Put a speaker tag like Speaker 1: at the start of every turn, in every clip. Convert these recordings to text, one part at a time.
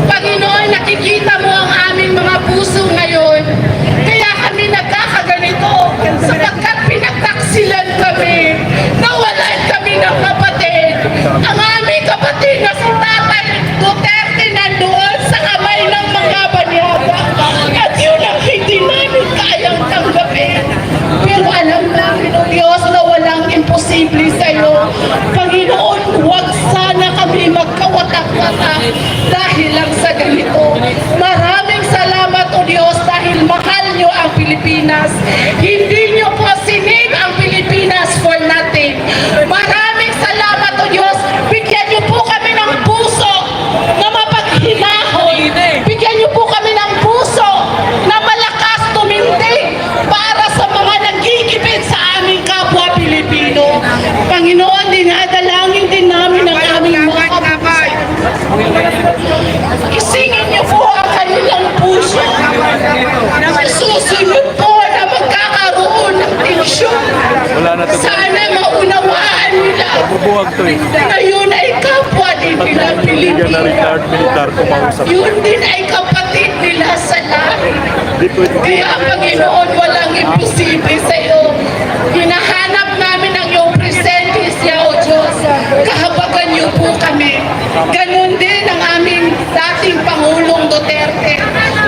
Speaker 1: Panginoon, nakikita mo ang aming mga puso ngayon. Kaya kami nagkakaganito sapagkat pinagtaksilan kami. Nawalan kami ng kapatid. Ang aming kapatid na si Tatay Duterte nandoon sa kamay ng mga banyaga. At yun ang hindi namin kayang tanggapin. Pero alam namin, O Diyos, na walang imposible sa'yo. Panginoon, huwag sana kami magkawatak-watak dahil lang sa ganito. Maraming salamat, O Diyos, dahil mahal nyo ang Pilipinas. Hindi nyo po sinave ang Pilipinas for nothing. Maraming salamat, O Diyos. Bigyan nyo po kami ng puso na mapaghinahon. Bigyan nyo po kami ng puso na malakas tumindig para sa mga nagigipit sa aming kapwa Pilipino. Panginoon, dinadalangin din namin ang aming mga kapuso. Isingin niyo po ang kanilang puso. Susunod po na magkakaroon ng tensyon. Sana maunawaan nila na yun ay kapwa din nila Pilipino. Yun din ay kapatid nila sa langit. Kaya Panginoon, walang imposible sa iyo. Hinahanap namin ang iyong presensya, O Diyos. Kahabagan niyo po kami. Ganon din ang aming dating Pangulong Duterte.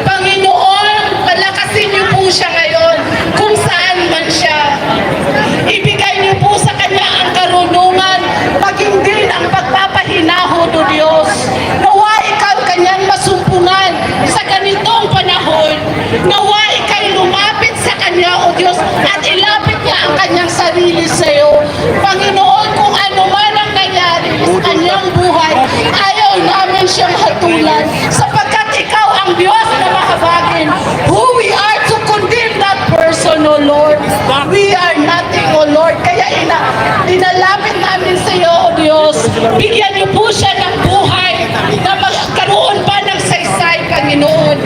Speaker 1: Panginoon, palakasin niyo po siya ngayon kung saan man siya. Ibigay niyo po sa kanya ang karunungan, maging din ang pagpapahinahon, O Diyos. Nawa ikaw kanyang masumpungan sa ganitong panahon. Nawa ika'y lumapit sa kanya, O Diyos, at ilapit niya ang kanyang sarili sa iyo. Panginoon, kung ano man ang nangyari sa kanyang buhay, ayaw namin siyang hatulan sapagkat ikaw ang Diyos na mahabagin. Who we are to condemn that person, O Lord. We are nothing, O Lord. Kaya dinalapit namin sa iyo, O Diyos. Bigyan niyo po siya ng buhay na magkaroon pa ng saysay, Panginoon.